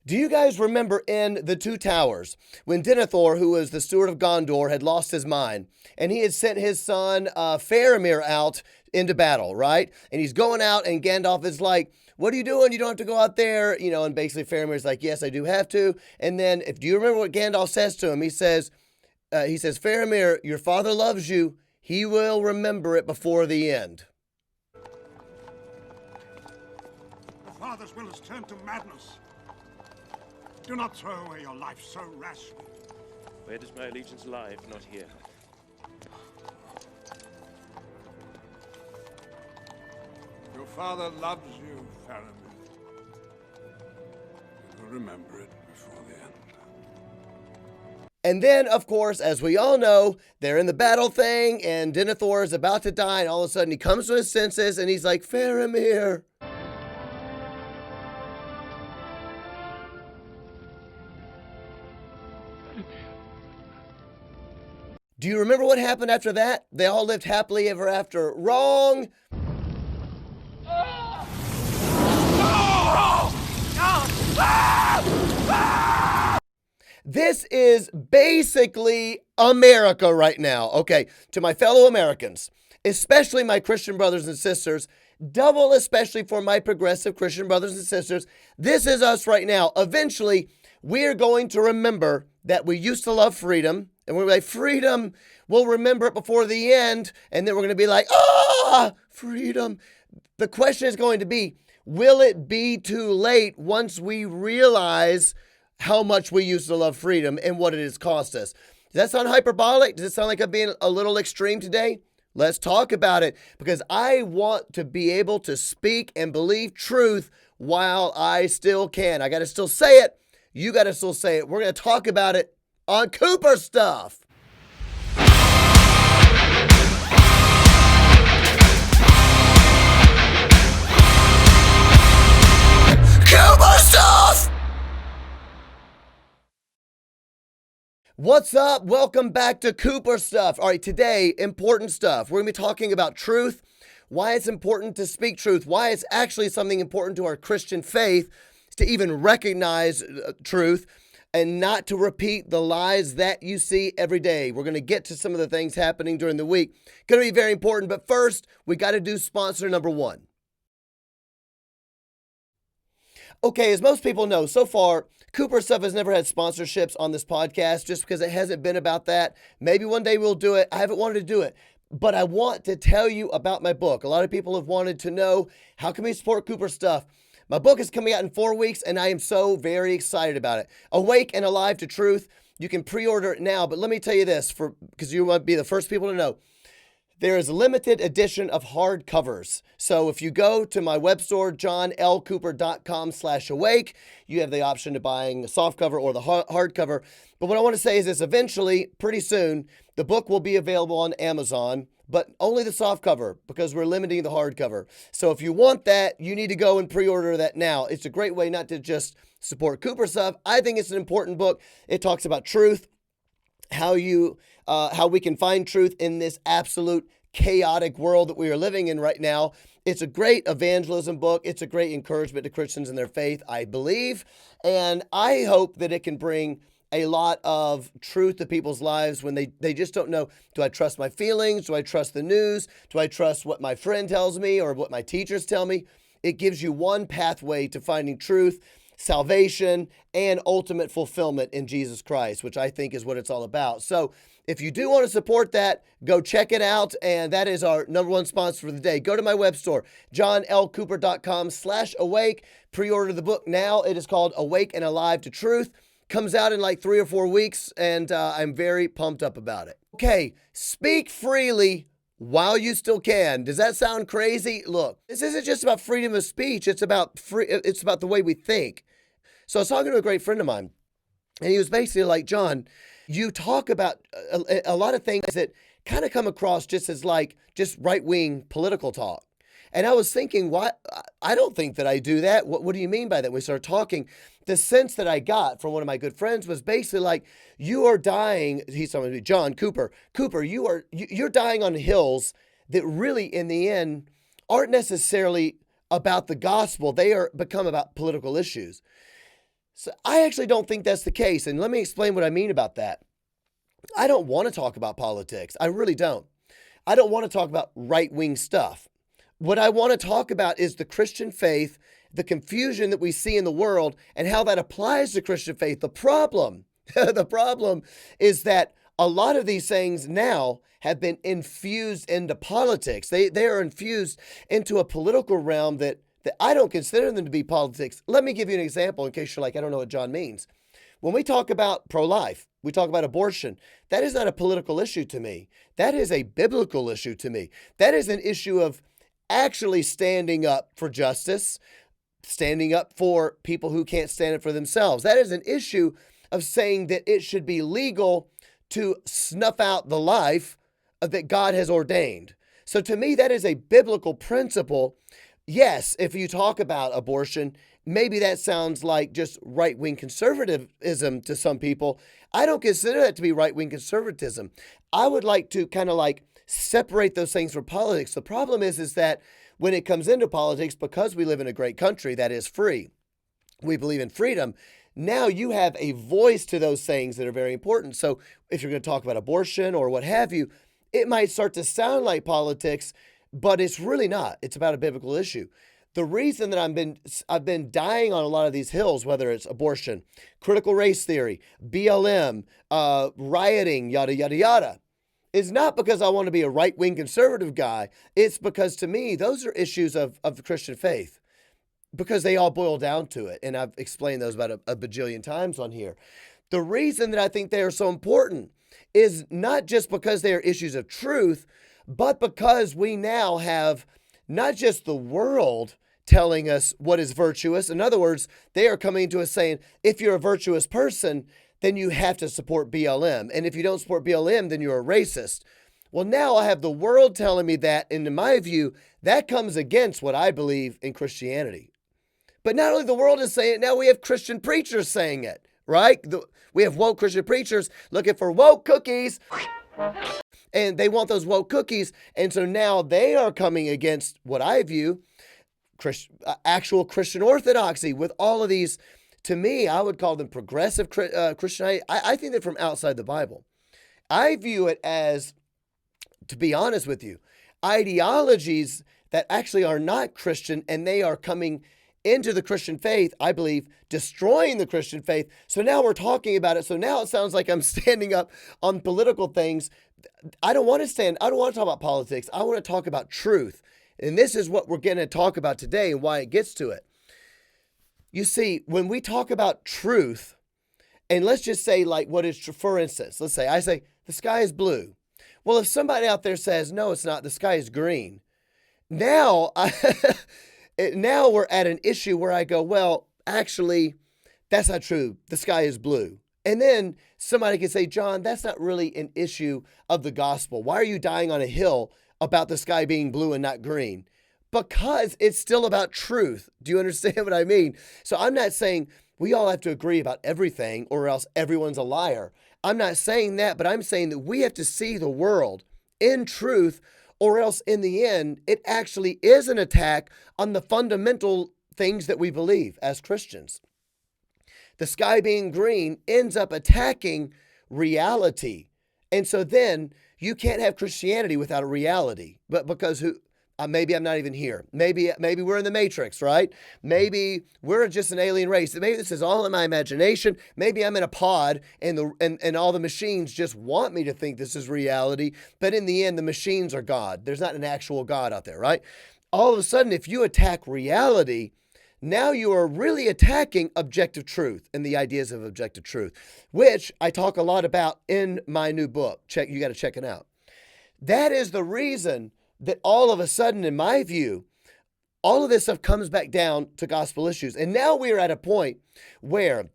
Do you guys remember in The Two Towers when Denethor, who was the steward of Gondor, had lost his mind and he had sent his son Faramir out into battle, right? And he's going out and Gandalf is like, what are you doing? You don't have to go out there, and basically Faramir's like, yes, I do have to. And then do you remember what Gandalf says to him? He says, Faramir, your father loves you. He will remember it before the end. Your father's will has turned to madness. Do not throw away your life so rashly. Where does my allegiance lie if not here? Your father loves you, Faramir. He will remember it before the end. And then, of course, as we all know, they're in the battle thing, and Denethor is about to die, and all of a sudden he comes to his senses, and he's like, Faramir. Do you remember what happened after that? They all lived happily ever after. Wrong! This is basically America right now. Okay, to my fellow Americans, especially my Christian brothers and sisters, double especially for my progressive Christian brothers and sisters, this is us right now. Eventually, we're going to remember that we used to love freedom, and we're like, freedom, we'll remember it before the end, and then we're going to be like, freedom. The question is going to be, will it be too late once we realize how much we used to love freedom and what it has cost us? Does that sound hyperbolic? Does it sound like I'm being a little extreme today? Let's talk about it, because I want to be able to speak and believe truth while I still can. I got to still say it. You got to still say it. We're going to talk about it on Cooper Stuff. Cooper Stuff! What's up? Welcome back to Cooper Stuff. All right, today, important stuff. We're going to be talking about truth, why it's important to speak truth, why it's actually something important to our Christian faith to even recognize truth and not to repeat the lies that you see every day. We're going to get to some of the things happening during the week. Going to be very important, but first, we got to do sponsor number one. Okay, as most people know, so far, Cooper Stuff has never had sponsorships on this podcast just because it hasn't been about that. Maybe one day we'll do it. I haven't wanted to do it, but I want to tell you about my book. A lot of people have wanted to know, how can we support Cooper Stuff? My book is coming out in 4 weeks, and I am so very excited about it. Awake and Alive to Truth. You can pre-order it now, but let me tell you this, because you might be the first people to know. There is a limited edition of hardcovers. So if you go to my web store, johnlcooper.com/awake, you have the option of buying the softcover or the hardcover. But what I want to say is this, eventually, pretty soon, the book will be available on Amazon, but only the softcover because we're limiting the hardcover. So if you want that, you need to go and pre-order that now. It's a great way not to just support Cooper Stuff. I think it's an important book. It talks about truth, how we can find truth in this absolute chaotic world that we are living in right now. It's a great evangelism book. It's a great encouragement to Christians in their faith, I believe. And I hope that it can bring a lot of truth to people's lives when they just don't know, do I trust my feelings? Do I trust the news? Do I trust what my friend tells me or what my teachers tell me? It gives you one pathway to finding truth, salvation, and ultimate fulfillment in Jesus Christ, which I think is what it's all about. So if you do want to support that, go check it out. And that is our number one sponsor for the day. Go to my web store, johnlcooper.com/awake. Pre-order the book now. It is called Awake and Alive to Truth. Comes out in like 3 or 4 weeks, and I'm very pumped up about it. Okay, speak freely while you still can. Does that sound crazy? Look, this isn't just about freedom of speech. It's about the way we think. So I was talking to a great friend of mine, and he was basically like, John, you talk about a lot of things that kind of come across just as like just right-wing political talk. And I was thinking, what? I don't think that I do that. What do you mean by that? We started talking. The sense that I got from one of my good friends was basically like, you are dying. He's talking to me, John Cooper. Cooper, you're dying on hills that really, in the end, aren't necessarily about the gospel. They become about political issues. So I actually don't think that's the case. And let me explain what I mean about that. I don't want to talk about politics. I really don't. I don't want to talk about right-wing stuff. What I want to talk about is the Christian faith, the confusion that we see in the world, and how that applies to Christian faith. The problem is that a lot of these things now have been infused into politics. They are infused into a political realm that I don't consider them to be politics. Let me give you an example in case you're like, I don't know what John means. When we talk about pro-life, we talk about abortion, that is not a political issue to me. That is a biblical issue to me. That is an issue of actually standing up for justice, standing up for people who can't stand it for themselves. That is an issue of saying that it should be legal to snuff out the life that God has ordained. So to me, that is a biblical principle. Yes, if you talk about abortion, maybe that sounds like just right-wing conservatism to some people. I don't consider that to be right-wing conservatism. I would like to kind of like separate those things from politics. The problem is that when it comes into politics, because we live in a great country that is free, we believe in freedom. Now you have a voice to those things that are very important. So if you're going to talk about abortion or what have you, it might start to sound like politics, but it's really not. It's about a biblical issue. The reason that I've been dying on a lot of these hills, whether it's abortion, critical race theory, BLM, rioting, yada, yada, yada, is not because I want to be a right-wing conservative guy. It's because to me, those are issues of the Christian faith, because they all boil down to it. And I've explained those about a bajillion times on here. The reason that I think they are so important is not just because they are issues of truth, but because we now have not just the world telling us what is virtuous. In other words, they are coming to us saying, if you're a virtuous person, then you have to support BLM. And if you don't support BLM, then you're a racist. Well, now I have the world telling me that, and in my view, that comes against what I believe in Christianity. But not only the world is saying it, now we have Christian preachers saying it, right? We have woke Christian preachers looking for woke cookies, and they want those woke cookies. And so now they are coming against what I view actual Christian orthodoxy with all of these. To me, I would call them progressive Christianity. I think they're from outside the Bible. I view it as, to be honest with you, ideologies that actually are not Christian, and they are coming into the Christian faith, I believe, destroying the Christian faith. So now we're talking about it. So now it sounds like I'm standing up on political things. I don't want to talk about politics. I want to talk about truth. And this is what we're going to talk about today and why it gets to it. You see, when we talk about truth, and let's just say like what is true, for instance, I say the sky is blue. Well, if somebody out there says, no, it's not, the sky is green. Now we're at an issue where I go, well, actually, that's not true. The sky is blue. And then somebody can say, John, that's not really an issue of the gospel. Why are you dying on a hill about the sky being blue and not green? Because it's still about truth. Do you understand what I mean? So I'm not saying we all have to agree about everything or else everyone's a liar. I'm not saying that, but I'm saying that we have to see the world in truth, or else in the end, it actually is an attack on the fundamental things that we believe as Christians. The sky being green ends up attacking reality. And so then you can't have Christianity without a reality. But because maybe I'm not even here. Maybe we're in the Matrix, right? Maybe we're just an alien race. Maybe this is all in my imagination. Maybe I'm in a pod and all the machines just want me to think this is reality. But in the end, the machines are God. There's not an actual God out there, right? All of a sudden, if you attack reality, now you are really attacking objective truth and the ideas of objective truth, which I talk a lot about in my new book. You got to check it out. That is the reason that all of a sudden, in my view, all of this stuff comes back down to gospel issues. And now we are at a point where,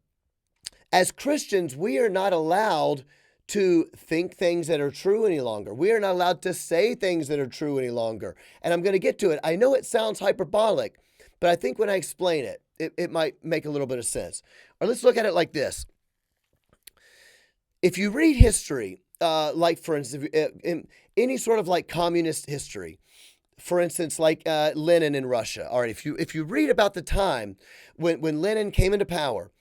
as Christians, we are not allowed to think things that are true any longer. We are not allowed to say things that are true any longer. And I'm going to get to it. I know it sounds hyperbolic, but I think when I explain it, it might make a little bit of sense. Or let's look at it like this. If you read history, like for instance, in any sort of like communist history, for instance, like Lenin in Russia. All right, if you read about the time when Lenin came into power,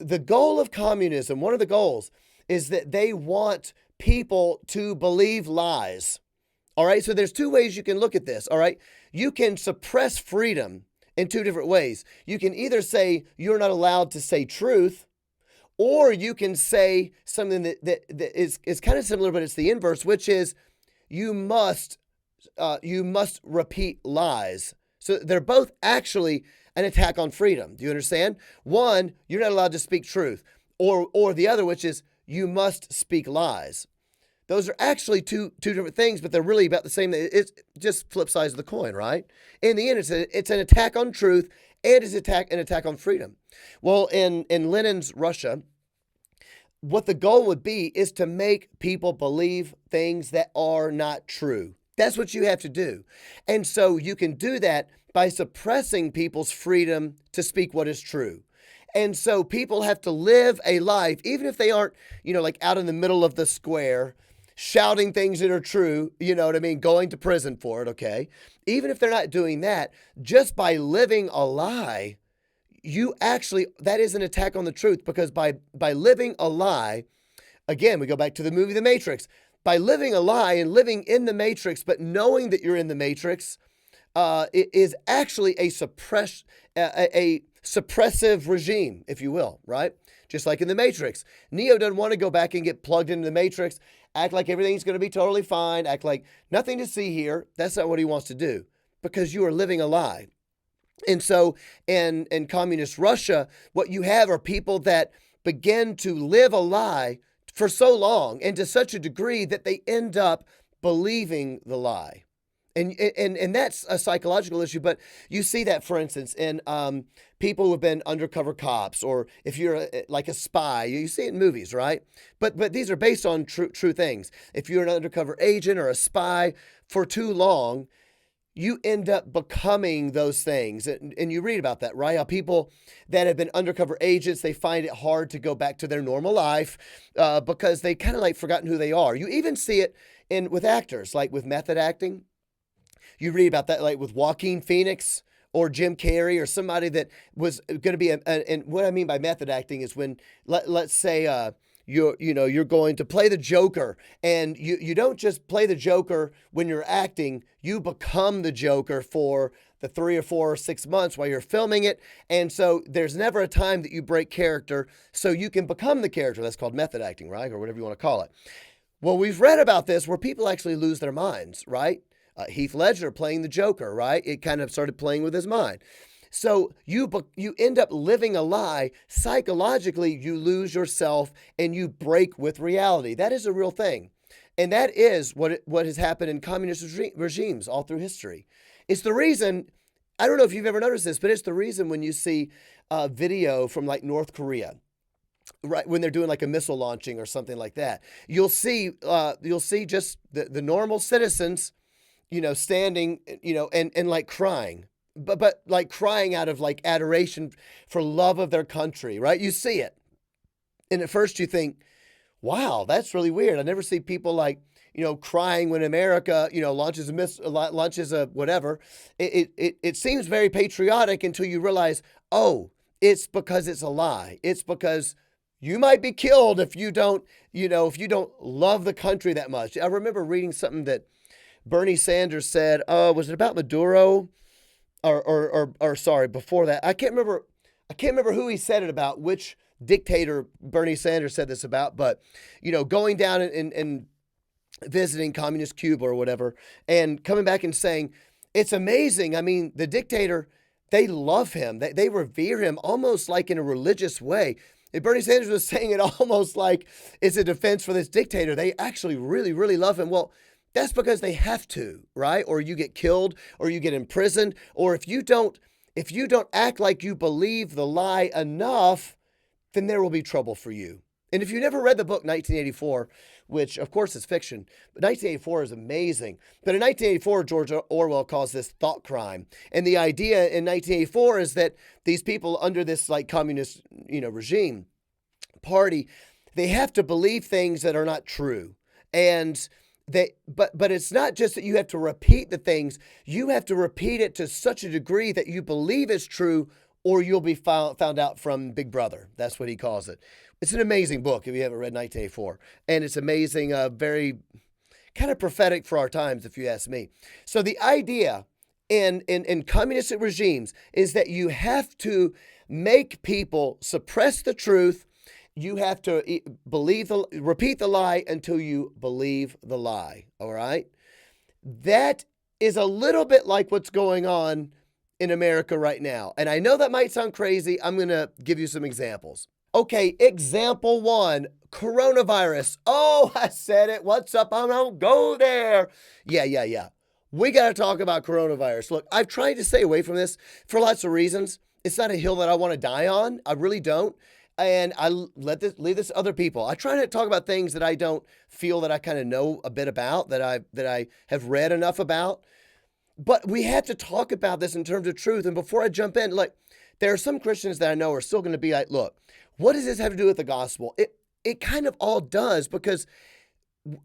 the goal of communism, one of the goals, is that they want people to believe lies. All right, so there's two ways you can look at this. All right, you can suppress freedom in two different ways. You can either say you're not allowed to say truth, or you can say something that is kind of similar, but it's the inverse, which is you must repeat lies. So they're both actually an attack on freedom. Do you understand? One, you're not allowed to speak truth, or the other, which is you must speak lies. Those are actually two different things, but they're really about the same. It's just flip sides of the coin, right? In the end, it's an attack on truth, and it's an attack on freedom. Well, in Lenin's Russia, what the goal would be is to make people believe things that are not true. That's what you have to do. And so you can do that by suppressing people's freedom to speak what is true. And so people have to live a life, even if they aren't, like out in the middle of the square, shouting things that are true, you know what I mean, going to prison for it, okay? Even if they're not doing that, just by living a lie, that is an attack on the truth, because by living a lie, again, we go back to the movie The Matrix. By living a lie and living in the Matrix, but knowing that you're in the Matrix, it is actually a suppressive regime, if you will, right? Just like in the Matrix. Neo doesn't want to go back and get plugged into the Matrix, act like everything's going to be totally fine, act like nothing to see here. That's not what he wants to do, because you are living a lie. And so in communist Russia, what you have are people that begin to live a lie for so long and to such a degree that they end up believing the lie. And that's a psychological issue, but you see that, for instance, in people who have been undercover cops, or if you're like a spy, you see it in movies, right? But these are based on true things. If you're an undercover agent or a spy for too long, you end up becoming those things. And you read about that, right? How people that have been undercover agents, they find it hard to go back to their normal life because they kind of like forgotten who they are. You even see it with actors, like with method acting. You read about that, like with Joaquin Phoenix or Jim Carrey or somebody that was going to be, and what I mean by method acting is when, let's say, you're going to play the Joker, and you don't just play the Joker when you're acting, you become the Joker for the 3 or 4 or 6 months while you're filming it. And so there's never a time that you break character, so you can become the character. That's called method acting, right? Or whatever you want to call it. Well, we've read about this where people actually lose their minds, right? Heath Ledger playing the Joker, right? It kind of started playing with his mind. So you end up living a lie. Psychologically, you lose yourself and you break with reality. That is a real thing. And that is what has happened in communist regimes all through history. It's the reason, I don't know if you've ever noticed this, but it's the reason when you see a video from like North Korea, right, when they're doing like a missile launching or something like that, you'll see just the normal citizens, standing, and like crying. But like crying out of like adoration for love of their country, right? You see it. And at first you think, wow, that's really weird. I never see people like, crying when America, launches a missile, launches a whatever. It seems very patriotic until you realize, oh, it's because it's a lie. It's because you might be killed if you don't love the country that much. I remember reading something that Bernie Sanders said, was it about Maduro? Or sorry, before that, I can't remember who he said it about, which dictator Bernie Sanders said this about, but, going down and visiting communist Cuba or whatever, and coming back and saying, it's amazing. I mean, the dictator, they love him. They revere him almost like in a religious way. And Bernie Sanders was saying it almost like it's a defense for this dictator. They actually really, really love him. Well, that's because they have to, right? Or you get killed, or you get imprisoned, or if you don't act like you believe the lie enough, then there will be trouble for you. And if you never read the book 1984, which of course is fiction, but 1984 is amazing. But in 1984, George Orwell calls this thought crime. And the idea in 1984 is that these people under this like communist, regime party, they have to believe things that are not true. And but it's not just that you have to repeat the things, you have to repeat it to such a degree that you believe it's true, or you'll be found out from Big Brother. That's what he calls it. It's an amazing book if you haven't read 1984. And it's amazing, very kind of prophetic for our times, if you ask me. So the idea in communist regimes is that you have to make people suppress the truth. You have to repeat the lie until you believe the lie. All right? That is a little bit like what's going on in America right now. And I know that might sound crazy. I'm going to give you some examples. Okay, example 1, coronavirus. Oh, I said it. What's up? I don't go there. Yeah. We got to talk about coronavirus. Look, I've tried to stay away from this for lots of reasons. It's not a hill that I want to die on. I really don't. And I leave this to other people. I try to talk about things that I don't feel that I kind of know a bit about, that I have read enough about. But we have to talk about this in terms of truth. And before I jump in, like, there are some Christians that I know are still going to be like, look, what does this have to do with the gospel? It kind of all does, because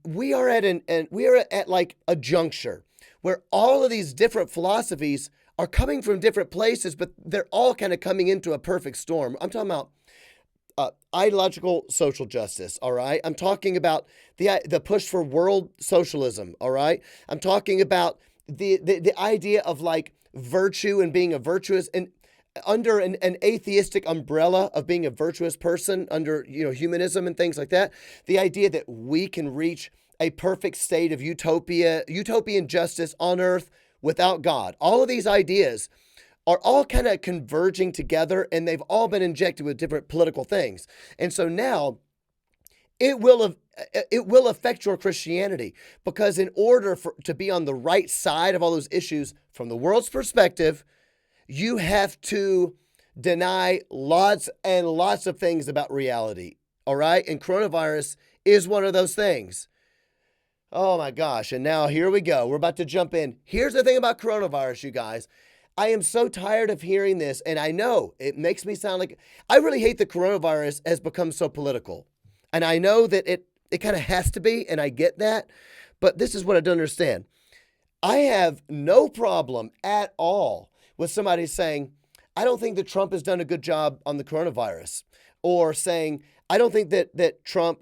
we are at like a juncture where all of these different philosophies are coming from different places, but they're all kind of coming into a perfect storm. I'm talking about ideological social justice, all right? I'm talking about the push for world socialism, all right? I'm talking about the idea of like virtue and being a virtuous, and under an atheistic umbrella of being a virtuous person, under humanism and things like that. The idea that we can reach a perfect state of utopian justice on earth without God. All of these ideas are all kind of converging together, and they've all been injected with different political things. And so now it will affect your Christianity, because in order to be on the right side of all those issues from the world's perspective, you have to deny lots and lots of things about reality. All right? And coronavirus is one of those things. Oh my gosh. And now here we go. We're about to jump in. Here's the thing about coronavirus, you guys. I am so tired of hearing this, and I know it makes me sound like I really hate the coronavirus has become so political. And I know that it kind of has to be, and I get that, but this is what I don't understand. I have no problem at all with somebody saying, I don't think that Trump has done a good job on the coronavirus, or saying, I don't think that Trump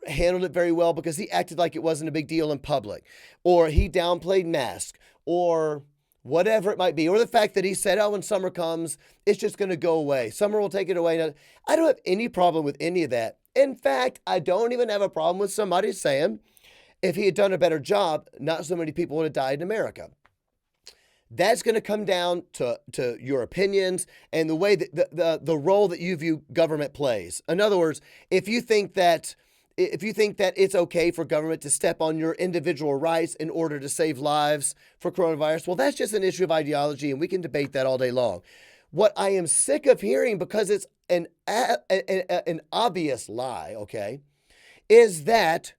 handled it very well because he acted like it wasn't a big deal in public, or he downplayed masks, or whatever it might be, or the fact that he said, oh, when summer comes, it's just going to go away. Summer will take it away. I don't have any problem with any of that. In fact, I don't even have a problem with somebody saying, if he had done a better job, not so many people would have died in America. That's going to come down to your opinions and the way that the role that you view government plays. In other words, if you think that it's okay for government to step on your individual rights in order to save lives for coronavirus, well, that's just an issue of ideology, and we can debate that all day long. What I am sick of hearing, because it's an obvious lie, okay, is that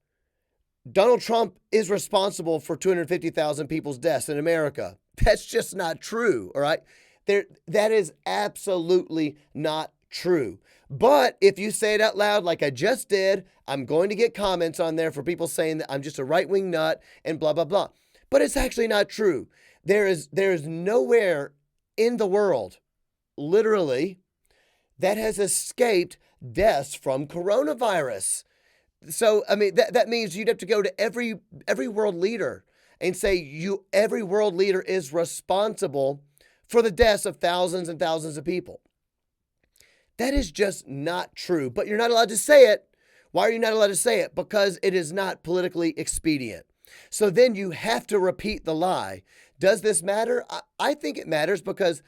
Donald Trump is responsible for 250,000 people's deaths in America. That's just not true, all right? That is absolutely not true. But if you say it out loud like I just did, I'm going to get comments on there for people saying that I'm just a right-wing nut and blah, blah, blah. But it's actually not true. There is nowhere in the world, literally, that has escaped deaths from coronavirus. So, I mean, that means you'd have to go to every world leader and say every world leader is responsible for the deaths of thousands and thousands of people. That is just not true, but you're not allowed to say it. Why are you not allowed to say it? Because it is not politically expedient. So then you have to repeat the lie. Does this matter? I think it matters, because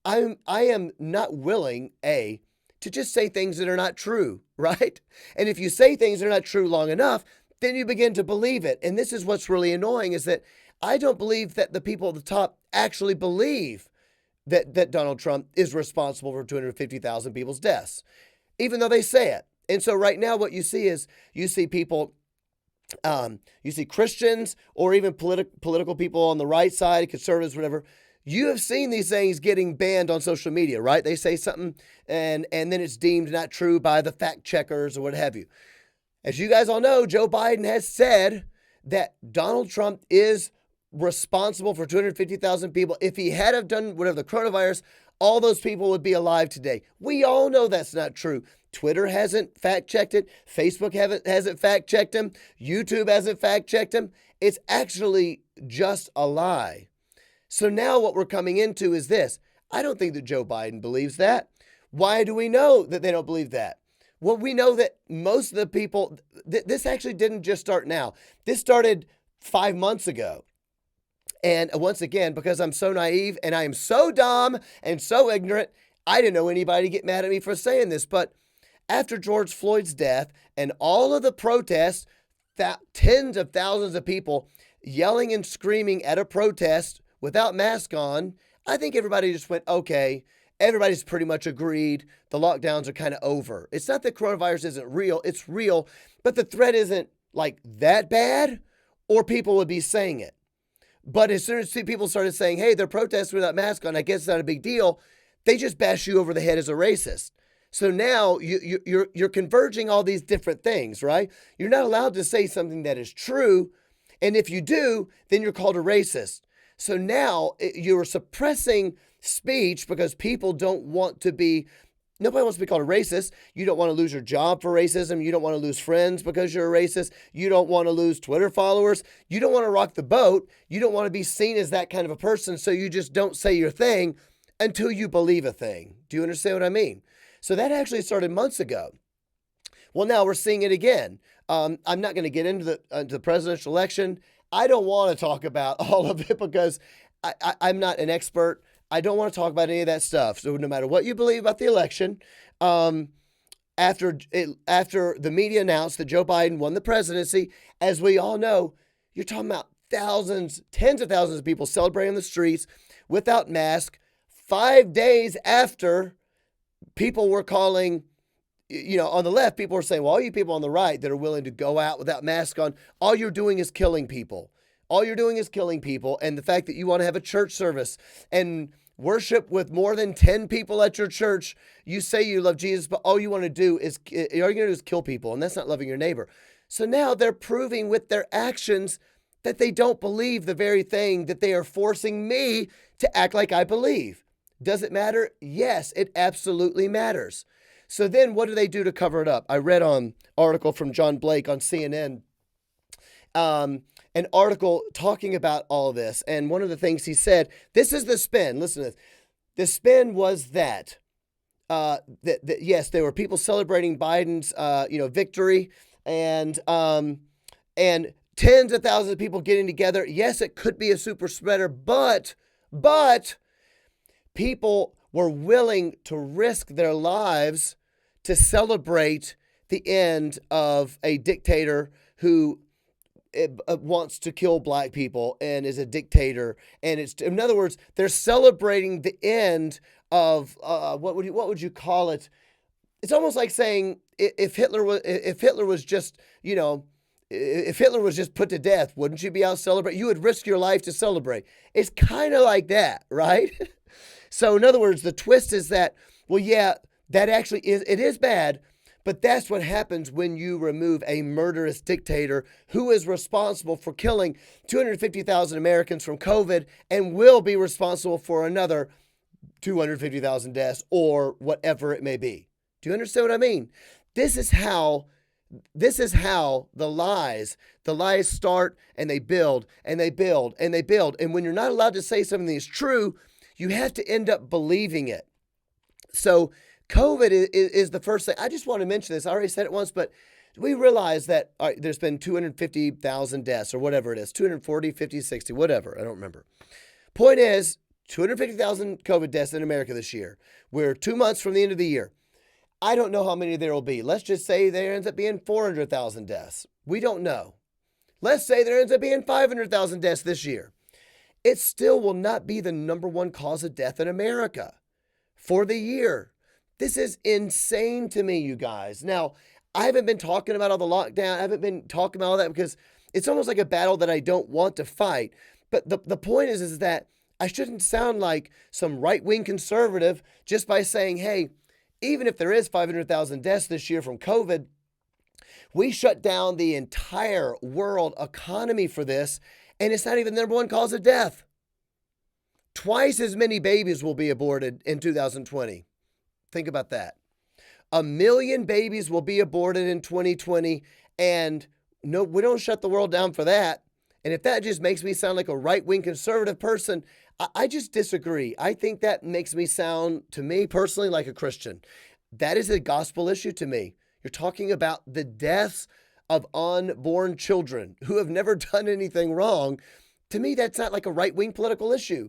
I am not willing, to just say things that are not true, right? And if you say things that are not true long enough, then you begin to believe it. And this is what's really annoying, is that I don't believe that the people at the top actually believe that Donald Trump is responsible for 250,000 people's deaths, even though they say it. And so right now what you see is you see people, you see Christians, or even political people on the right side, conservatives, whatever. You have seen these things getting banned on social media, right? They say something and then it's deemed not true by the fact checkers or what have you. As you guys all know, Joe Biden has said that Donald Trump is responsible for 250,000 people. If he had have done whatever the coronavirus, all those people would be alive today. We all know that's not true. Twitter hasn't fact-checked it. Facebook hasn't fact-checked them. YouTube hasn't fact-checked them. It's actually just a lie. So now what we're coming into is this. I don't think that Joe Biden believes that. Why do we know that they don't believe that? Well, we know that most of the people, this actually didn't just start now. This started 5 months ago. And once again, because I'm so naive and I am so dumb and so ignorant, I didn't know anybody get mad at me for saying this. But after George Floyd's death and all of the protests, tens of thousands of people yelling and screaming at a protest without mask on, I think everybody just went, okay, everybody's pretty much agreed. The lockdowns are kind of over. It's not that coronavirus isn't real. It's real, but the threat isn't like that bad, or people would be saying it. But as soon as people started saying, hey, they're protesting without mask on, I guess it's not a big deal, they just bash you over the head as a racist. So now you're converging all these different things, right? You're not allowed to say something that is true. And if you do, then you're called a racist. So now you're suppressing speech because people don't want to be, nobody wants to be called a racist. You don't want to lose your job for racism. You don't want to lose friends because you're a racist. You don't want to lose Twitter followers. You don't want to rock the boat. You don't want to be seen as that kind of a person. So you just don't say your thing until you believe a thing. Do you understand what I mean? So that actually started months ago. Well, now we're seeing it again. I'm not going to get into the presidential election. I don't want to talk about all of it because I'm not an expert. I don't want to talk about any of that stuff. So no matter what you believe about the election, after the media announced that Joe Biden won the presidency, as we all know, you're talking about thousands, tens of thousands of people celebrating in the streets without masks 5 days after people were calling, on the left, people were saying, well, all you people on the right that are willing to go out without masks on, all you're doing is killing people. All you're doing is killing people. And the fact that you want to have a church service and worship with more than 10 people at your church, you say you love Jesus, but all you want to do is, kill people. And that's not loving your neighbor. So now they're proving with their actions that they don't believe the very thing that they are forcing me to act like I believe. Does it matter? Yes, it absolutely matters. So then what do they do to cover it up? I read an article from John Blake on CNN, an article talking about all this. And one of the things he said, this is the spin. Listen to this. The spin was that, yes, there were people celebrating Biden's, victory and tens of thousands of people getting together. Yes, it could be a super spreader, but people were willing to risk their lives to celebrate the end of a dictator who wants to kill black people and is a dictator. And it's, in other words, they're celebrating the end of what would you call it? It's almost like saying if Hitler was just put to death, wouldn't you be out celebrating? You would risk your life to celebrate. It's kind of like that, right? So in other words, the twist is that, well, yeah, that actually is bad, but that's what happens when you remove a murderous dictator who is responsible for killing 250,000 Americans from COVID and will be responsible for another 250,000 deaths or whatever it may be. Do you understand what I mean? This is how the lies start, and they build and they build and they build. And when you're not allowed to say something that's true, you have to end up believing it. So COVID is the first thing. I just want to mention this. I already said it once, but we realize that there's been 250,000 deaths or whatever it is, 240, 50, 60, whatever. I don't remember. Point is, 250,000 COVID deaths in America this year. We're 2 months from the end of the year. I don't know how many there will be. Let's just say there ends up being 400,000 deaths. We don't know. Let's say there ends up being 500,000 deaths this year. It still will not be the number one cause of death in America for the year. This is insane to me, you guys. Now, I haven't been talking about all the lockdown. I haven't been talking about all that because it's almost like a battle that I don't want to fight. But the point is that I shouldn't sound like some right-wing conservative just by saying, hey, even if there is 500,000 deaths this year from COVID, we shut down the entire world economy for this, and it's not even the number one cause of death. Twice as many babies will be aborted in 2020. Think about that. 1 million babies will be aborted in 2020, and no, we don't shut the world down for that. And if that just makes me sound like a right-wing conservative person, I just disagree. I think that makes me sound, to me personally, like a Christian. That is a gospel issue to me. You're talking about the deaths of unborn children who have never done anything wrong. To me, that's not like a right-wing political issue.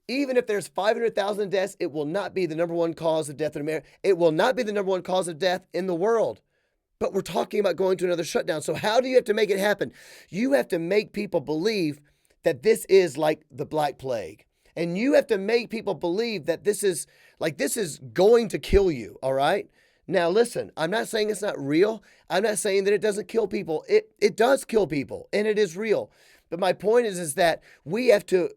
Even if there's 500,000 deaths, it will not be the number one cause of death in America. It will not be the number one cause of death in the world. But we're talking about going to another shutdown. So how do you have to make it happen? You have to make people believe that this is like the Black Plague. And you have to make people believe that this is going to kill you, all right? Now, listen, I'm not saying it's not real. I'm not saying that it doesn't kill people. It does kill people, and it is real. But my point is that we have to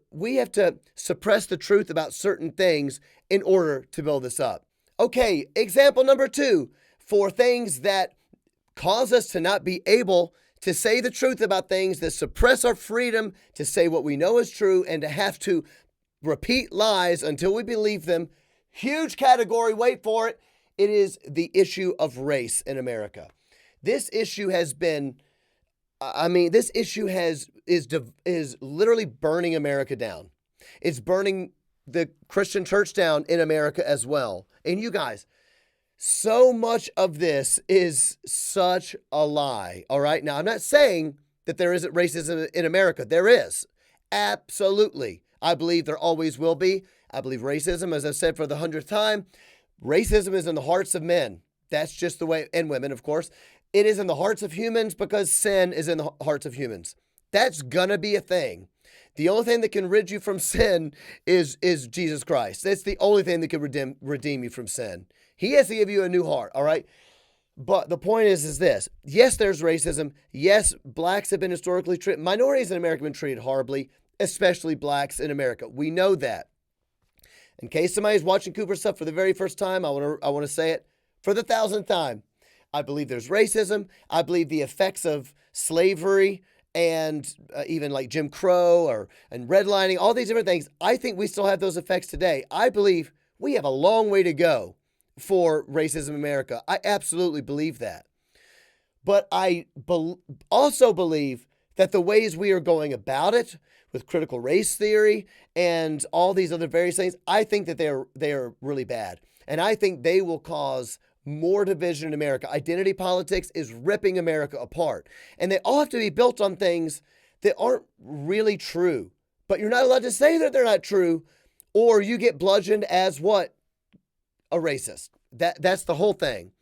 suppress the truth about certain things in order to build this up. Okay, example number 2 for things that cause us to not be able to say the truth about things, that suppress our freedom to say what we know is true and to have to repeat lies until we believe them. Huge category, wait for it. It is the issue of race in America. This issue has been, is literally burning America down. It's burning the Christian church down in America as well. And you guys, so much of this is such a lie. All right. Now, I'm not saying that there isn't racism in America. There is. Absolutely. I believe there always will be. I believe racism, as I've said for the 100th time, racism is in the hearts of men. That's just the way, and women, of course. It is in the hearts of humans because sin is in the hearts of humans. That's gonna be a thing. The only thing that can rid you from sin is Jesus Christ. That's the only thing that can redeem you from sin. He has to give you a new heart, all right? But the point is this. Yes, there's racism. Yes, blacks have been historically treated. Minorities in America have been treated horribly, especially blacks in America. We know that. In case somebody's watching Cooper stuff for the very first time, I want to say it for the 1,000th time. I believe there's racism. I believe the effects of slavery and even like Jim Crow and redlining, all these different things. I think we still have those effects today. I believe we have a long way to go for racism in America. I absolutely believe that. But I also believe that the ways we are going about it with critical race theory and all these other various things, I think that they are really bad. And I think they will cause more division in America. Identity politics is ripping America apart. And they all have to be built on things that aren't really true. But you're not allowed to say that they're not true, or you get bludgeoned as what? A racist. That's the whole thing.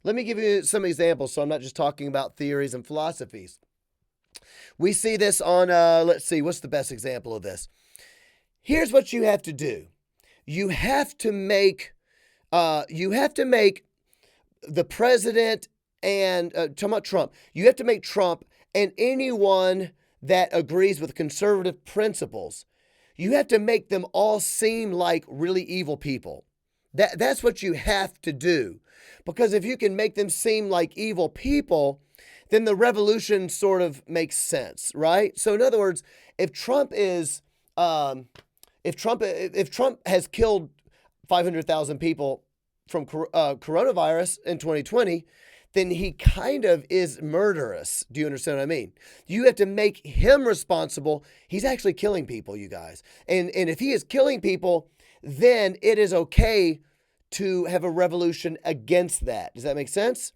Let me give you some examples so I'm not just talking about theories and philosophies. We see this on, let's see, what's the best example of this? Here's what you have to do. You have to make the president and, talking about Trump, you have to make Trump and anyone that agrees with conservative principles, you have to make them all seem like really evil people. That's what you have to do. Because if you can make them seem like evil people, then the revolution sort of makes sense, right? So in other words, if Trump has killed 500,000 people from coronavirus in 2020, then he kind of is murderous. Do you understand what I mean? You have to make him responsible. He's actually killing people, you guys. And if he is killing people, then it is okay to have a revolution against that. Does that make sense?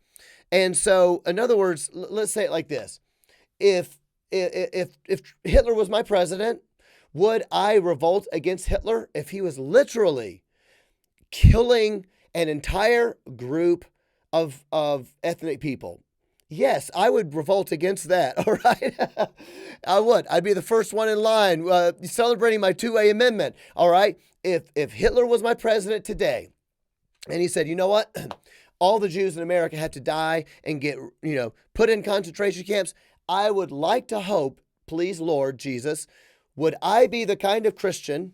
And so, in other words, let's say it like this. If Hitler was my president, would I revolt against Hitler if he was literally killing an entire group of ethnic people? Yes, I would revolt against that, all right? I would. I'd be the first one in line celebrating my 2A amendment, all right? If Hitler was my president today, and he said, you know what? All the Jews in America had to die and get, put in concentration camps. I would like to hope, please, Lord Jesus, would I be the kind of Christian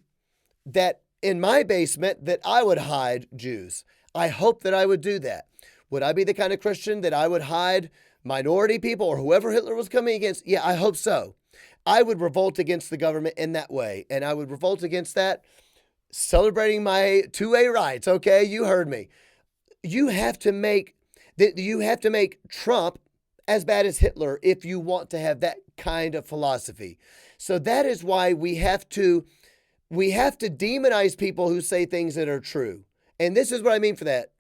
that in my basement that I would hide Jews? I hope that I would do that. Would I be the kind of Christian that I would hide minority people or whoever Hitler was coming against? Yeah, I hope so. I would revolt against the government in that way. And I would revolt against that celebrating my 2A rights. Okay, you heard me. You have to make Trump as bad as Hitler if you want to have that kind of philosophy. So that is why we have to demonize people who say things that are true. And this is what I mean for that.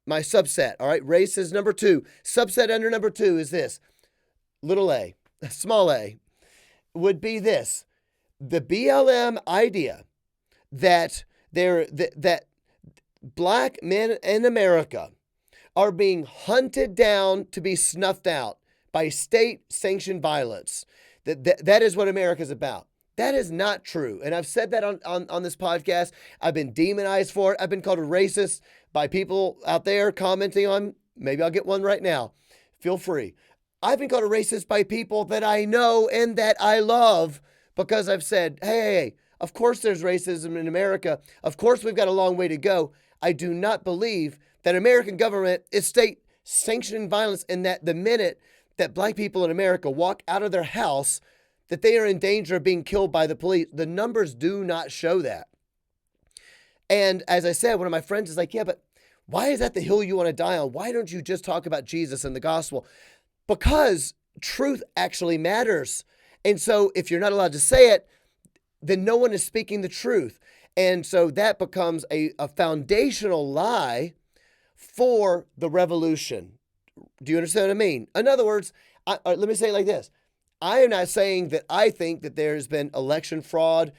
My subset, all right? Race is number 2. Subset under number 2 is this. Little a, small a, would be this. The BLM idea that that black men in America are being hunted down to be snuffed out by state-sanctioned violence. That is what America's about. That is not true. And I've said that on this podcast. I've been demonized for it. I've been called a racist by people out there commenting on, maybe I'll get one right now. Feel free. I've been called a racist by people that I know and that I love because I've said, hey, of course there's racism in America. Of course we've got a long way to go. I do not believe that American government is state-sanctioned violence and that the minute that black people in America walk out of their house, that they are in danger of being killed by the police. The numbers do not show that. And as I said, one of my friends is like, yeah, but why is that the hill you want to die on? Why don't you just talk about Jesus and the gospel? Because truth actually matters. And so if you're not allowed to say it, then no one is speaking the truth. And so that becomes a foundational lie for the revolution. Do you understand what I mean? In other words, let me say it like this. I am not saying that I think that there's been election fraud.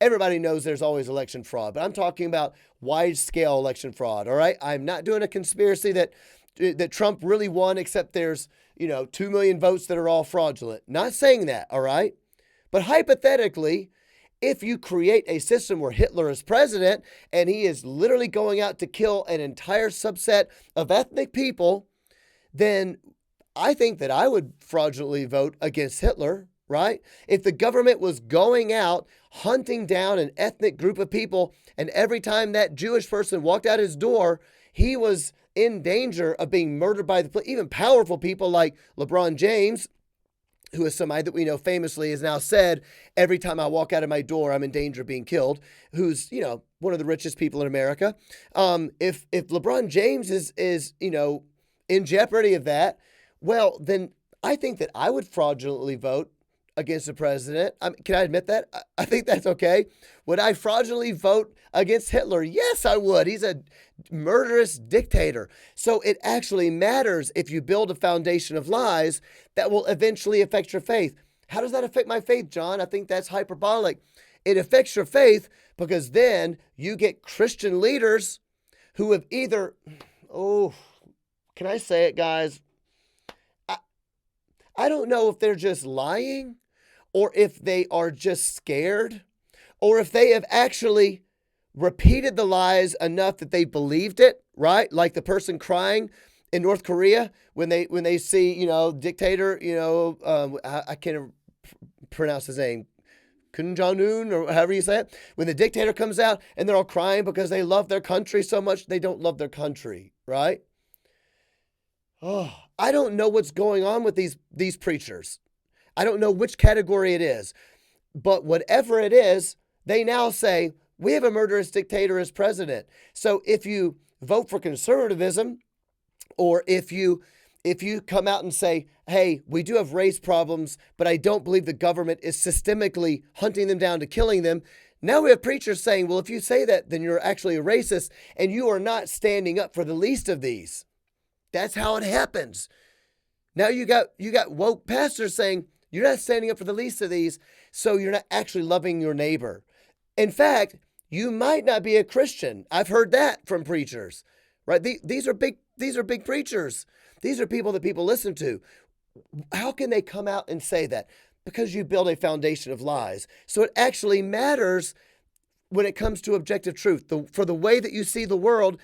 Everybody knows there's always election fraud, but I'm talking about wide-scale election fraud, all right? I'm not doing a conspiracy that Trump really won, except there's, 2 million votes that are all fraudulent. Not saying that, all right? But hypothetically, if you create a system where Hitler is president and he is literally going out to kill an entire subset of ethnic people, then I think that I would fraudulently vote against Hitler, right? If the government was going out hunting down an ethnic group of people, and every time that Jewish person walked out his door, he was in danger of being murdered by the police. Even powerful people like LeBron James, who is somebody that we know famously has now said, every time I walk out of my door, I'm in danger of being killed, who's, one of the richest people in America. If LeBron James is in jeopardy of that, well, then I think that I would fraudulently vote against the president. Can I admit that? I think that's okay. Would I fraudulently vote against Hitler? Yes, I would. He's a murderous dictator. So it actually matters if you build a foundation of lies that will eventually affect your faith. How does that affect my faith, John? I think that's hyperbolic. It affects your faith because then you get Christian leaders who have either, can I say it, guys? I don't know if they're just lying or if they are just scared or if they have actually repeated the lies enough that they believed it, right? Like the person crying in North Korea when they see, dictator, I can't pronounce his name, Kim Jong-un or however you say it. When the dictator comes out and they're all crying because they love their country so much, they don't love their country, right? Oh, I don't know what's going on with these preachers. I don't know which category it is. But whatever it is, they now say, we have a murderous dictator as president. So if you vote for conservatism, or if you come out and say, hey, we do have race problems, but I don't believe the government is systemically hunting them down to killing them. Now we have preachers saying, well, if you say that, then you're actually a racist and you are not standing up for the least of these. That's how it happens. Now you got woke pastors saying you're not standing up for the least of these, so you're not actually loving your neighbor. In fact, you might not be a Christian. I've heard that from preachers, right? These are big preachers. These are people that people listen to. How can they come out and say that? Because you build a foundation of lies. So it actually matters when it comes to objective truth, for the way that you see the world,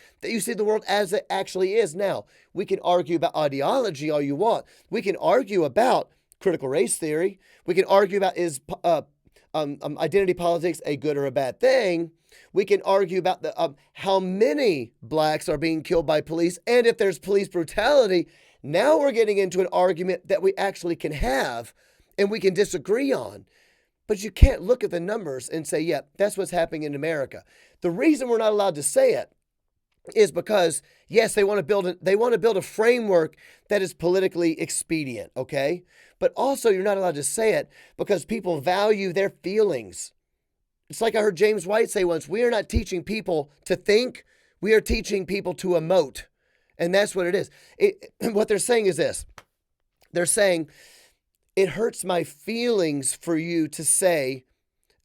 as it actually is. Now, we can argue about ideology all you want. We can argue about critical race theory. We can argue about is identity politics a good or a bad thing. We can argue about how many blacks are being killed by police, and if there's police brutality. Now we're getting into an argument that we actually can have, and we can disagree on. But you can't look at the numbers and say, yeah, that's what's happening in America. The reason we're not allowed to say it is because, yes, they want to build a framework that is politically expedient, okay? But also you're not allowed to say it because people value their feelings. It's like I heard James White say once, we are not teaching people to think, we are teaching people to emote. And that's what it is. What they're saying is this. They're saying, it hurts my feelings for you to say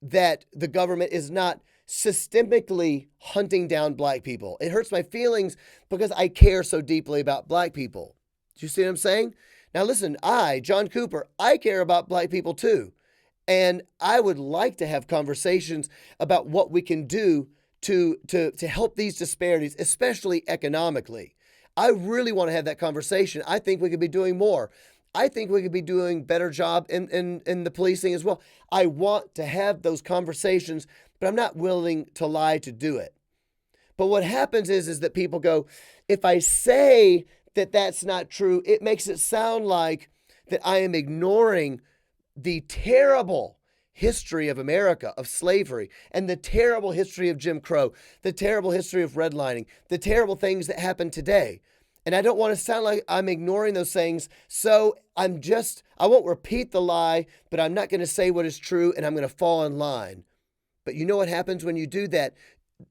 that the government is not systemically hunting down black people. It hurts my feelings because I care so deeply about black people. Do you see what I'm saying? Now listen, John Cooper, I care about black people too. And I would like to have conversations about what we can do to help these disparities, especially economically. I really want to have that conversation. I think we could be doing more. I think we could be doing a better job in the policing as well. I want to have those conversations, but I'm not willing to lie to do it. But what happens is that people go, if I say that that's not true, it makes it sound like that I am ignoring the terrible history of America, of slavery, and the terrible history of Jim Crow, the terrible history of redlining, the terrible things that happen today. And I don't want to sound like I'm ignoring those things. So I won't repeat the lie, but I'm not going to say what is true, and I'm going to fall in line. But you know what happens when you do that?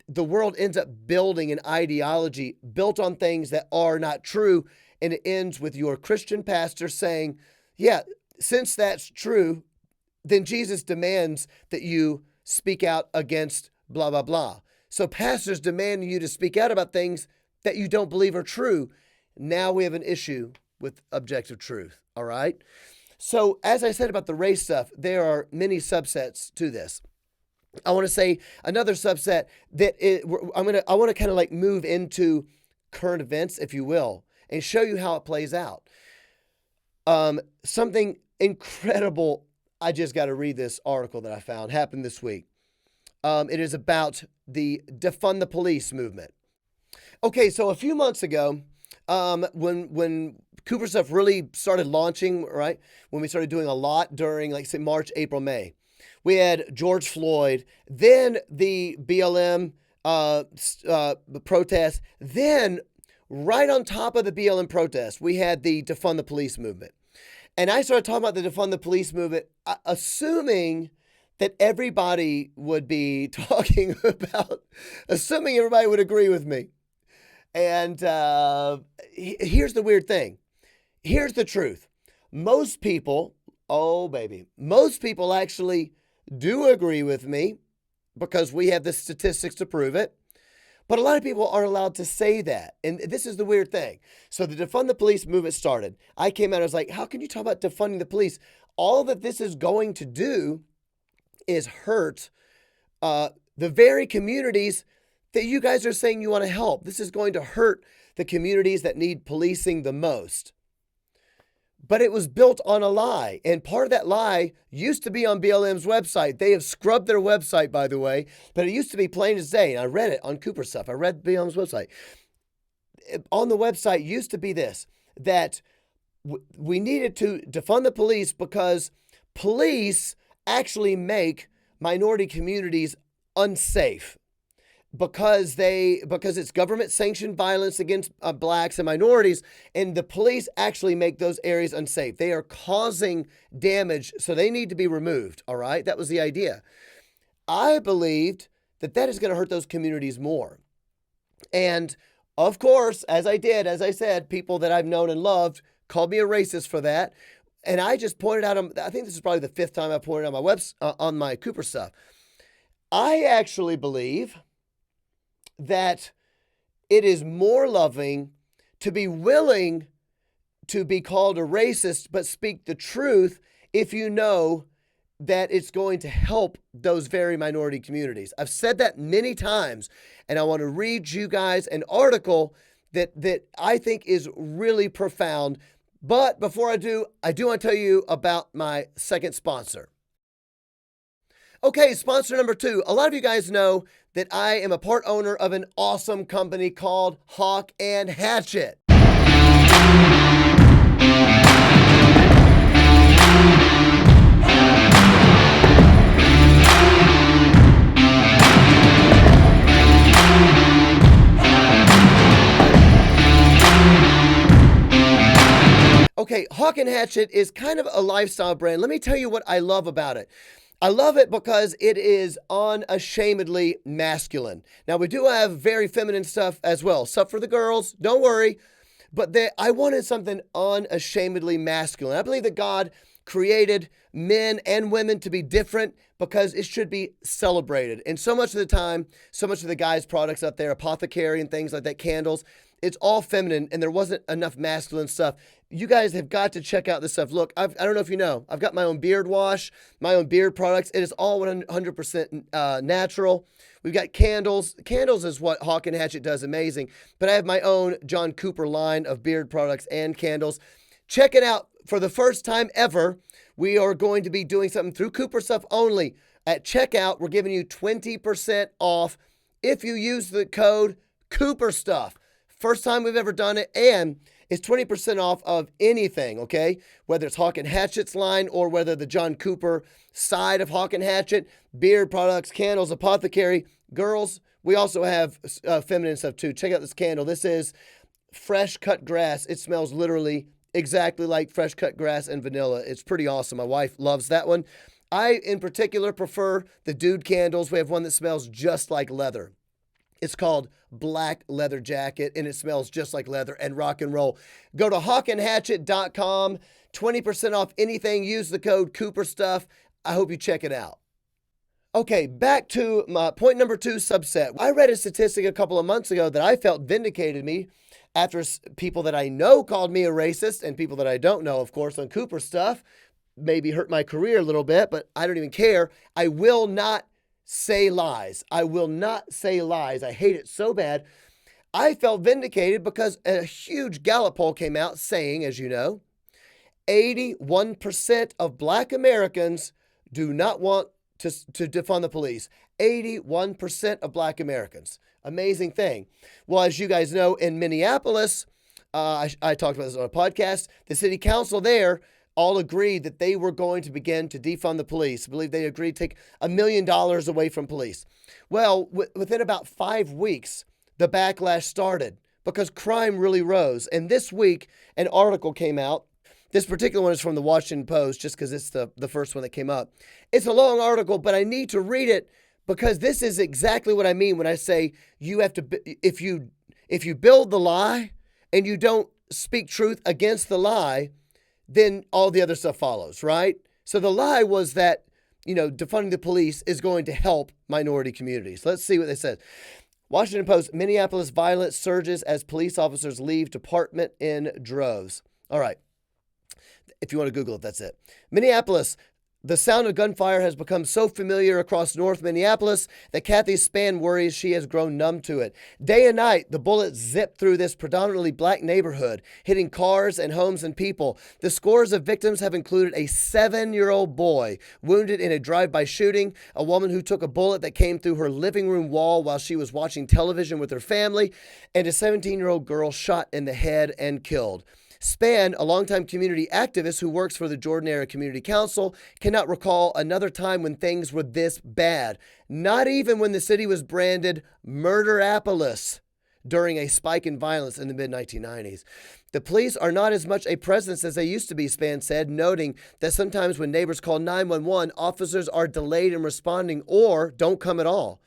The world ends up building an ideology built on things that are not true. And it ends with your Christian pastor saying, yeah, since that's true, then Jesus demands that you speak out against blah, blah, blah. So pastors demand you to speak out about things that you don't believe are true. Now we have an issue with objective truth, all right? So as I said about the race stuff, there are many subsets to this. I want to say another subset that I want to kind of like move into current events, if you will, and show you how it plays out. Something incredible, I just got to read this article that I found, happened this week. It is about the Defund the Police movement. Okay, so a few months ago, when Cooper stuff really started launching, right, when we started doing a lot during, like, say, March, April, May, we had George Floyd, then the BLM protest, then right on top of the BLM protest, we had the Defund the Police movement. And I started talking about the Defund the Police movement, assuming that everybody would be talking about, assuming everybody would agree with me. And here's the weird thing. Here's the truth. Most people, most people actually do agree with me because we have the statistics to prove it. But a lot of people aren't allowed to say that. And this is the weird thing. So the Defund the Police movement started. I came out, I was like, how can you talk about defunding the police? All that this is going to do is hurt the very communities that you guys are saying you want to help. This is going to hurt the communities that need policing the most. But it was built on a lie. And part of that lie used to be on BLM's website. They have scrubbed their website, by the way, but it used to be plain as day. And I read it on Cooper stuff. I read BLM's website. On the website used to be this, that we needed to defund the police because police actually make minority communities unsafe. Because it's government sanctioned violence against blacks and minorities, and the police actually make those areas unsafe. They are causing damage, so they need to be removed. All right, that was the idea. I believed that is going to hurt those communities more. And of course, as I said, people that I've known and loved called me a racist for that. And I just pointed out, I think this is probably the fifth time I pointed out on my Cooper stuff. I actually believe that it is more loving to be willing to be called a racist, but speak the truth if you know that it's going to help those very minority communities. I've said that many times, and I want to read you guys an article that I think is really profound. But before I do want to tell you about my second sponsor. Okay, sponsor number 2. A lot of you guys know that I am a part owner of an awesome company called Hawk and Hatchet. Okay, Hawk and Hatchet is kind of a lifestyle brand. Let me tell you what I love about it. I love it because it is unashamedly masculine. Now, we do have very feminine stuff as well. Stuff for the girls, don't worry. But I wanted something unashamedly masculine. I believe that God created men and women to be different because it should be celebrated. And so much of the time, so much of the guys' products out there, apothecary and things like that, candles, it's all feminine and there wasn't enough masculine stuff. You guys have got to check out this stuff. Look, I don't know if you know, I've got my own beard wash, my own beard products. It is all 100% natural. We've got candles. Candles is what Hawk and Hatchet does amazing. But I have my own John Cooper line of beard products and candles. Check it out. For the first time ever, we are going to be doing something through Cooper Stuff only. At checkout, we're giving you 20% off if you use the code Cooper Stuff. First time we've ever done it, and it's 20% off of anything, okay? Whether it's Hawk and Hatchet's line or whether the John Cooper side of Hawk and Hatchet, beard products, candles, apothecary. Girls, we also have feminine stuff too. Check out this candle. This is fresh cut grass. It smells literally exactly like fresh cut grass and vanilla. It's pretty awesome. My wife loves that one. I, in particular, prefer the dude candles. We have one that smells just like leather. It's called Black Leather Jacket, and it smells just like leather and rock and roll. Go to hawkandhatchet.com, 20% off anything. Use the code Cooper Stuff. I hope you check it out. Okay, back to my point number 2 subset. I read a statistic a couple of months ago that I felt vindicated me after people that I know called me a racist and people that I don't know, of course, on Cooper Stuff. Maybe hurt my career a little bit, but I don't even care. I will not say lies. I will not say lies. I hate it so bad. I felt vindicated because a huge Gallup poll came out saying, as you know, 81% of Black Americans do not want to defund the police. 81% of Black Americans. Amazing thing. Well, as you guys know, in Minneapolis, I talked about this on a podcast, the city council there all agreed that they were going to begin to defund the police. I believe they agreed to take $1 million away from police. Well, within about 5 weeks, the backlash started because crime really rose. And this week, an article came out. This particular one is from the Washington Post, just because it's the first one that came up. It's a long article, but I need to read it because this is exactly what I mean when I say you have to, if you build the lie and you don't speak truth against the lie, then all the other stuff follows, right? So the lie was that, defunding the police is going to help minority communities. Let's see what they said. Washington Post, Minneapolis violence surges as police officers leave department in droves. All right. If you want to Google it, that's it. Minneapolis. The sound of gunfire has become so familiar across North Minneapolis that Kathy Spann worries she has grown numb to it. Day and night, the bullets zip through this predominantly Black neighborhood, hitting cars and homes and people. The scores of victims have included a 7-year-old boy wounded in a drive-by shooting, a woman who took a bullet that came through her living room wall while she was watching television with her family, and a 17-year-old girl shot in the head and killed. Spann, a longtime community activist who works for the Jordan-Area Community Council, cannot recall another time when things were this bad. Not even when the city was branded Murderapolis during a spike in violence in the mid-1990s. The police are not as much a presence as they used to be, Spann said, noting that sometimes when neighbors call 911, officers are delayed in responding or don't come at all.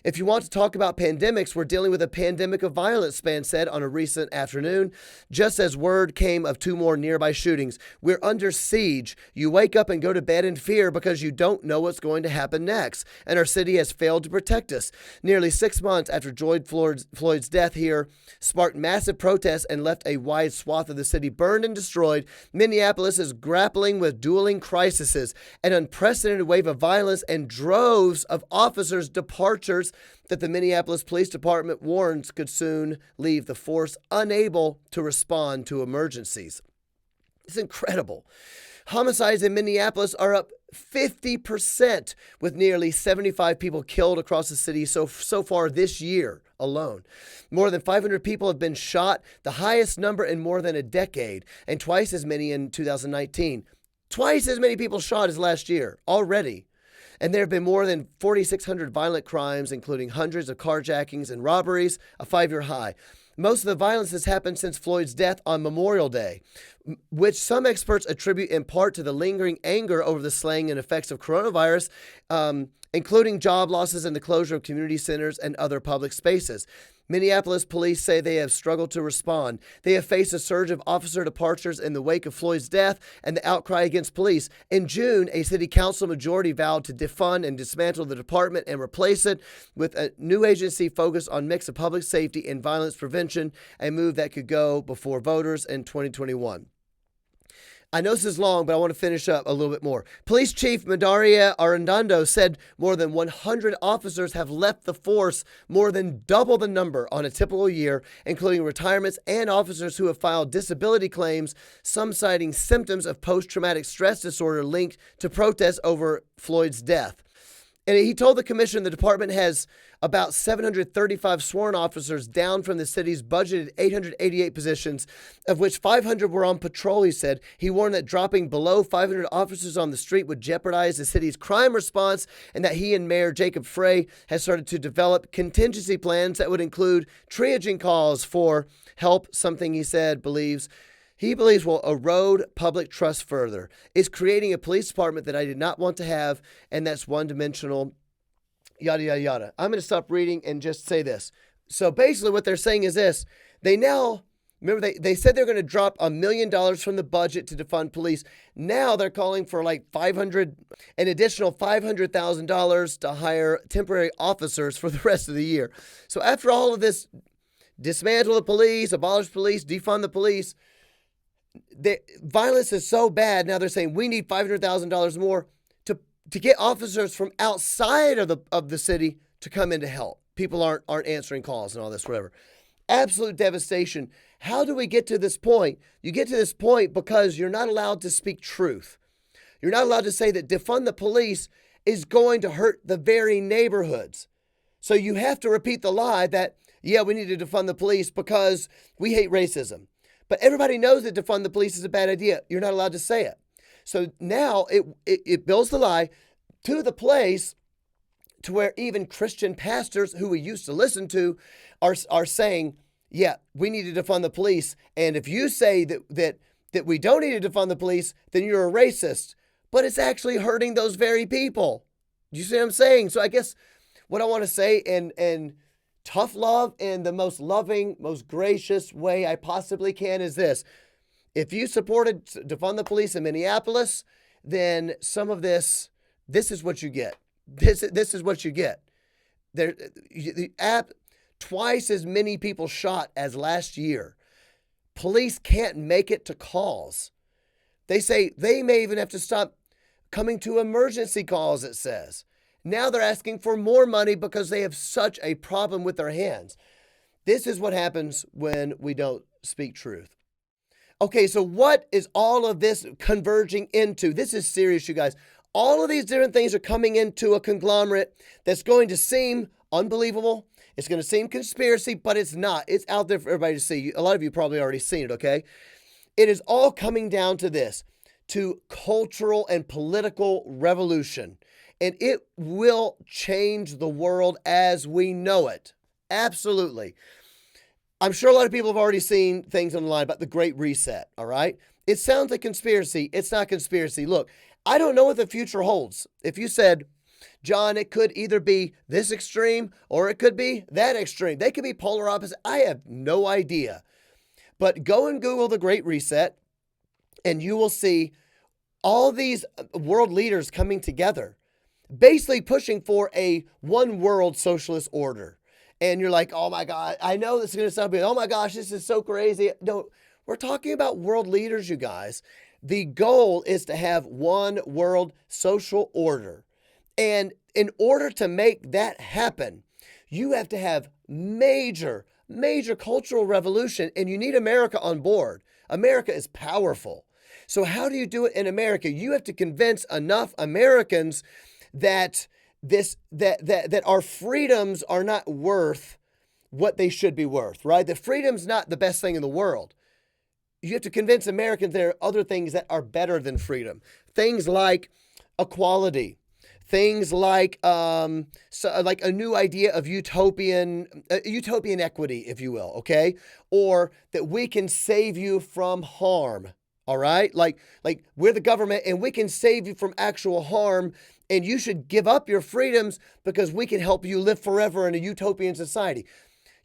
If you want to talk about pandemics, we're dealing with a pandemic of violence, Spann said on a recent afternoon, just as word came of 2 more nearby shootings. We're under siege. You wake up and go to bed in fear because you don't know what's going to happen next, and our city has failed to protect us. Nearly 6 months after George Floyd's death here sparked massive protests and left a wide swath of the city burned and destroyed, Minneapolis is grappling with dueling crises, an unprecedented wave of violence, and droves of officers' departures that the Minneapolis Police Department warns could soon leave the force unable to respond to emergencies. It's incredible. Homicides in Minneapolis are up 50%, with nearly 75 people killed across the city so far this year alone. More than 500 people have been shot, the highest number in more than a decade, and twice as many in 2019. Twice as many people shot as last year already. And there have been more than 4,600 violent crimes, including hundreds of carjackings and robberies, a 5-year high. Most of the violence has happened since Floyd's death on Memorial Day, which some experts attribute in part to the lingering anger over the slaying and effects of coronavirus, including job losses and the closure of community centers and other public spaces. Minneapolis police say they have struggled to respond. They have faced a surge of officer departures in the wake of Floyd's death and the outcry against police. In June, a city council majority vowed to defund and dismantle the department and replace it with a new agency focused on mix of public safety and violence prevention, a move that could go before voters in 2021. I know this is long, but I want to finish up a little bit more. Police Chief Madaria Arredondo said more than 100 officers have left the force, more than double the number on a typical year, including retirements and officers who have filed disability claims, some citing symptoms of post-traumatic stress disorder linked to protests over Floyd's death. And he told the commission the department has about 735 sworn officers, down from the city's budgeted 888 positions, of which 500 were on patrol, he said. He warned that dropping below 500 officers on the street would jeopardize the city's crime response, and that he and Mayor Jacob Frey has started to develop contingency plans that would include triaging calls for help, something he said he believes will erode public trust further. It's creating a police department that I did not want to have, and that's one-dimensional, yada, yada, yada. I'm going to stop reading and just say this. So basically what they're saying is this. They now, remember they said they're going to drop $1 million from the budget to defund police. Now they're calling for like an additional $500,000 to hire temporary officers for the rest of the year. So after all of this, dismantle the police, abolish police, defund the police, the violence is so bad. Now they're saying we need $500,000 more to get officers from outside of the city to come in to help. People aren't answering calls and all this, whatever. Absolute devastation. How do we get to this point? You get to this point because you're not allowed to speak truth. You're not allowed to say that defund the police is going to hurt the very neighborhoods. So you have to repeat the lie that, yeah, we need to defund the police because we hate racism. But everybody knows that defund the police is a bad idea. You're not allowed to say it. So now it builds the lie to the place to where even Christian pastors who we used to listen to are saying, yeah, we need to defund the police. And if you say that we don't need to defund the police, then you're a racist. But it's actually hurting those very people. You see what I'm saying? So I guess what I want to say in tough love in the most loving, most gracious way I possibly can is this. If you supported defund the police in Minneapolis, then some of this is what you get. This is what you get. Twice as many people shot as last year. Police can't make it to calls. They say they may even have to stop coming to emergency calls, it says. Now they're asking for more money because they have such a problem with their hands. This is what happens when we don't speak truth. Okay, so what is all of this converging into? This is serious, you guys. All of these different things are coming into a conglomerate that's going to seem unbelievable. It's going to seem conspiracy, but it's not. It's out there for everybody to see. A lot of you probably already seen it, okay? It is all coming down to this, to cultural and political revolution. And it will change the world as we know it. Absolutely. I'm sure a lot of people have already seen things online about the Great Reset, all right? It sounds like conspiracy. It's not conspiracy. Look, I don't know what the future holds. If you said, John, it could either be this extreme or it could be that extreme. They could be polar opposite. I have no idea. But go and Google the Great Reset and you will see all these world leaders coming together, basically pushing for a one world socialist order. And you're like, oh my God, I know this is going to sound big. Oh my gosh, this is so crazy. No, we're talking about world leaders, you guys. The goal is to have one world social order. And in order to make that happen, you have to have major cultural revolution, and you need America on board. America is powerful. So how do you do it in America? You have to convince enough Americans that our freedoms are not worth what they should be worth, right? The freedom's not the best thing in the world. You have to convince Americans there are other things that are better than freedom. Things like equality, things like like a new idea of utopian equity, if you will, okay? Or that we can save you from harm, all right? Like we're the government and we can save you from actual harm, and you should give up your freedoms because we can help you live forever in a utopian society.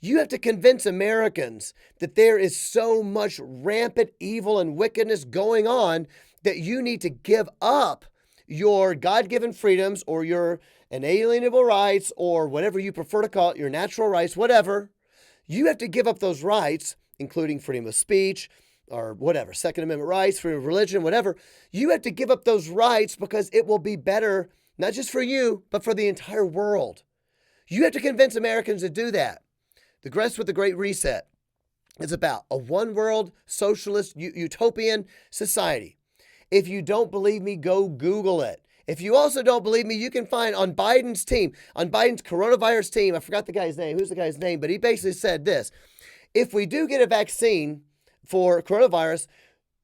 You have to convince Americans that there is so much rampant evil and wickedness going on that you need to give up your God-given freedoms or your inalienable rights or whatever you prefer to call it, your natural rights, whatever. You have to give up those rights, including freedom of speech or whatever, Second Amendment rights, freedom of religion, whatever. You have to give up those rights because it will be better, not just for you, but for the entire world. You have to convince Americans to do that. The rest with the Great Reset is about a one-world, socialist, utopian society. If you don't believe me, go Google it. If you also don't believe me, you can find on Biden's team, on Biden's coronavirus team, I forgot the guy's name. Who's the guy's name? But he basically said this. If we do get a vaccine for coronavirus,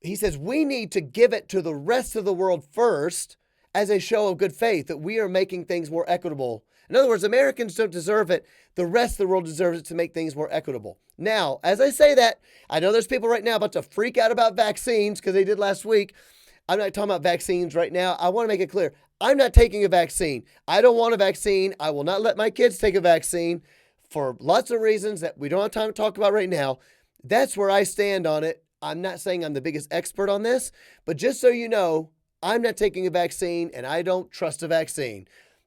he says we need to give it to the rest of the world first as a show of good faith that we are making things more equitable. In other words, Americans don't deserve it. The rest of the world deserves it to make things more equitable. Now, as I say that, I know there's people right now about to freak out about vaccines because they did last week. I'm not talking about vaccines right now. I want to make it clear. I'm not taking a vaccine. I don't want a vaccine. I will not let my kids take a vaccine for lots of reasons that we don't have time to talk about right now. That's where I stand on it. I'm not saying I'm the biggest expert on this, but just so you know, I'm not taking a vaccine and I don't trust a vaccine.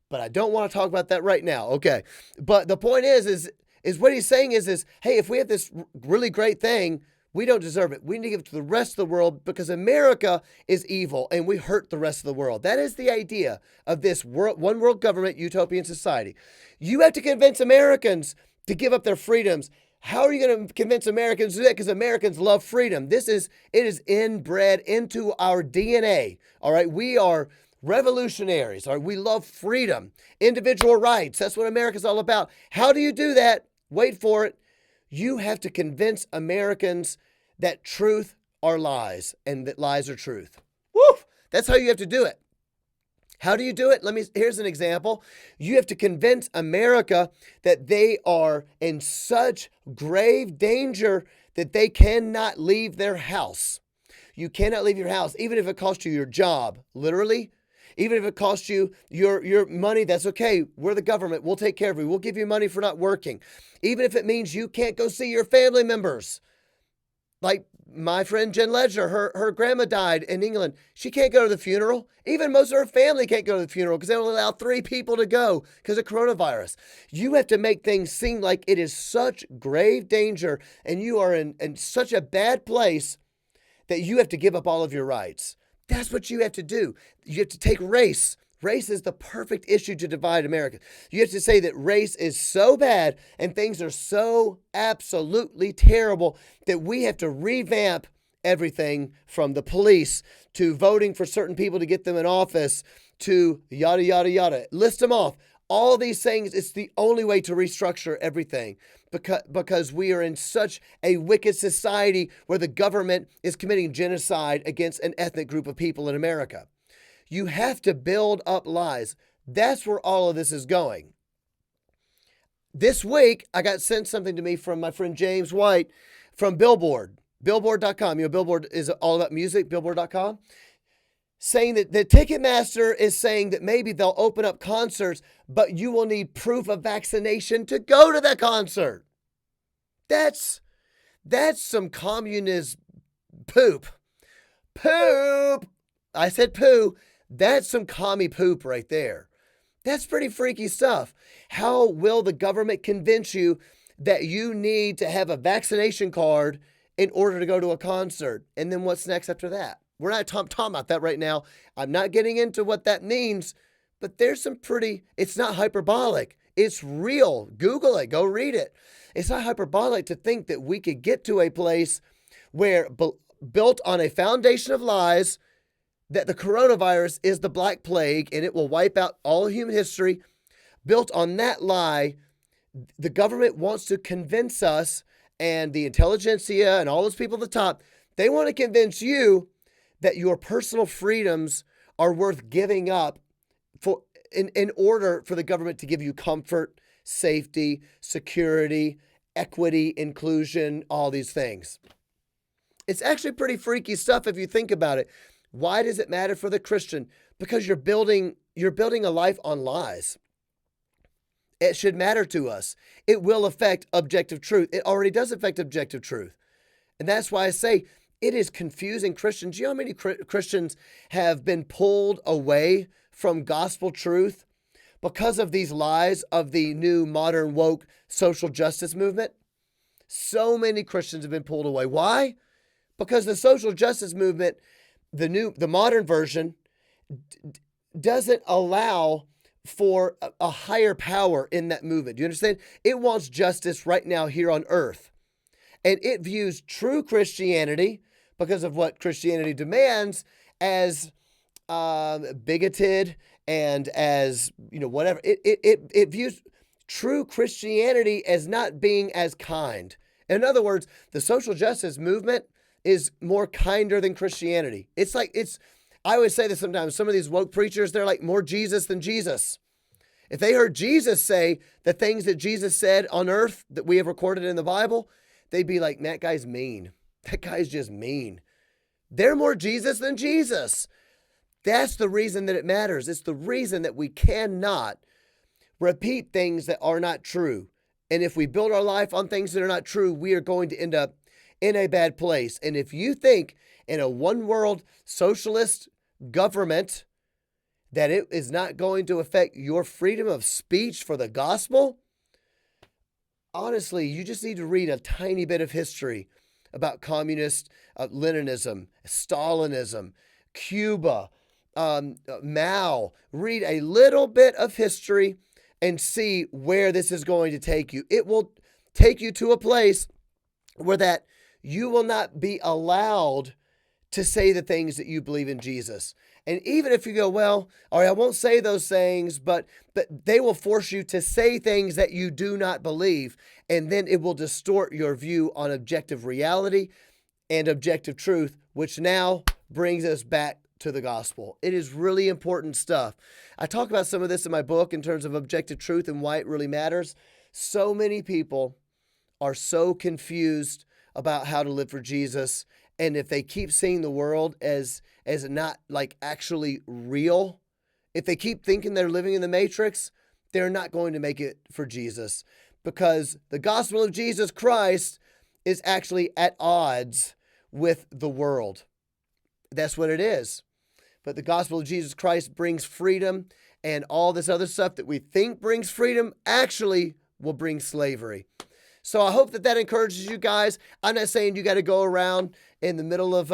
But I don't want to talk about that right now. Okay. But the point is what he's saying is, hey, if we have this really great thing, we don't deserve it. We need to give it to the rest of the world because America is evil and we hurt the rest of the world. That is the idea of this one world government utopian society. You have to convince Americans to give up their freedoms. How are you going to convince Americans to do that? Because Americans love freedom. It is inbred into our DNA. All right. We are revolutionaries. All right. We love freedom, individual rights. That's what America's all about. How do you do that? Wait for it. You have to convince Americans that truth are lies and that lies are truth. Woo! That's how you have to do it. How do you do it? Here's an example. You have to convince America that they are in such grave danger that they cannot leave their house. You cannot leave your house, even if it costs you your job, literally. Even if it costs you your money, that's okay. We're the government. We'll take care of you. We'll give you money for not working. Even if it means you can't go see your family members. Like my friend Jen Ledger, her grandma died in England. She can't go to the funeral. Even most of her family can't go to the funeral because they only allow 3 people to go because of coronavirus. You have to make things seem like it is such grave danger and you are in such a bad place that you have to give up all of your rights. That's what you have to do. You have to take race. Race is the perfect issue to divide America. You have to say that race is so bad and things are so absolutely terrible that we have to revamp everything from the police to voting for certain people to get them in office to yada, yada, yada. List them off. All these things, it's the only way to restructure everything because we are in such a wicked society where the government is committing genocide against an ethnic group of people in America. You have to build up lies. That's where all of this is going. This week, I got sent something to me from my friend James White from Billboard, Billboard.com. You know, Billboard is all about music, Billboard.com. Saying that the Ticketmaster is saying that maybe they'll open up concerts, but you will need proof of vaccination to go to the concert. That's some communist poop. Poop. I said poo. That's some commie poop right there. That's pretty freaky stuff. How will the government convince you that you need to have a vaccination card in order to go to a concert? And then what's next after that? We're not talking about that right now. I'm not getting into what that means, but there's some it's not hyperbolic. It's real. Google it. Go read it. It's not hyperbolic to think that we could get to a place where built on a foundation of lies that the coronavirus is the Black Plague and it will wipe out all human history. Built on that lie, the government wants to convince us and the intelligentsia and all those people at the top, they want to convince you that your personal freedoms are worth giving up for in order for the government to give you comfort, safety, security, equity, inclusion, all these things. It's actually pretty freaky stuff if you think about it. Why does it matter for the Christian? Because you're building a life on lies. It should matter to us. It will affect objective truth. It already does affect objective truth. And that's why I say it is confusing Christians. You know how many Christians have been pulled away from gospel truth because of these lies of the new modern woke social justice movement? So many Christians have been pulled away. Why? Because the social justice movement, the modern version, doesn't allow for a higher power in that movement. Do you understand? It wants justice right now here on earth. And it views true Christianity, because of what Christianity demands, as bigoted and as, whatever. It views true Christianity as not being as kind. In other words, the social justice movement is more kinder than Christianity. I always say this sometimes, some of these woke preachers, they're like more Jesus than Jesus. If they heard Jesus say the things that Jesus said on earth that we have recorded in the Bible, they'd be like, that guy's mean. That guy's just mean. They're more Jesus than Jesus. That's the reason that it matters. It's the reason that we cannot repeat things that are not true. And if we build our life on things that are not true, we are going to end up in a bad place. And if you think in a one world socialist government that it is not going to affect your freedom of speech for the gospel, honestly, you just need to read a tiny bit of history about communist Leninism, Stalinism, Cuba, Mao. Read a little bit of history and see where this is going to take you. It will take you to a place where that you will not be allowed to say the things that you believe in Jesus. And even if you go, well, all right, I won't say those things, but they will force you to say things that you do not believe. And then it will distort your view on objective reality and objective truth, which now brings us back to the gospel. It is really important stuff. I talk about some of this in my book in terms of objective truth and why it really matters. So many people are so confused about how to live for Jesus. And if they keep seeing the world as not like actually real, if they keep thinking they're living in the Matrix, they're not going to make it for Jesus, because the gospel of Jesus Christ is actually at odds with the world. That's what it is. But the gospel of Jesus Christ brings freedom, and all this other stuff that we think brings freedom actually will bring slavery. So I hope that encourages you guys. I'm not saying you got to go around in the middle of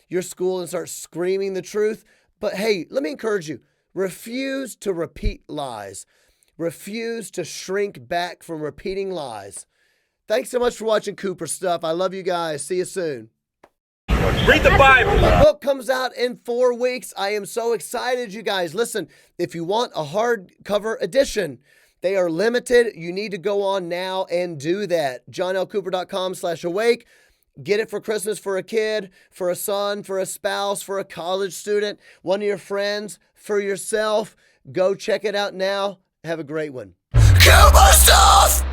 your school and start screaming the truth. But hey, let me encourage you. Refuse to repeat lies. Refuse to shrink back from repeating lies. Thanks so much for watching Cooper Stuff. I love you guys. See you soon. Read the Bible. My book comes out in 4 weeks. I am so excited, you guys. Listen, if you want a hardcover edition, they are limited. You need to go on now and do that. JohnLCooper.com/awake. Get it for Christmas for a kid, for a son, for a spouse, for a college student, one of your friends, for yourself. Go check it out now. Have a great one. Cooper Stuff!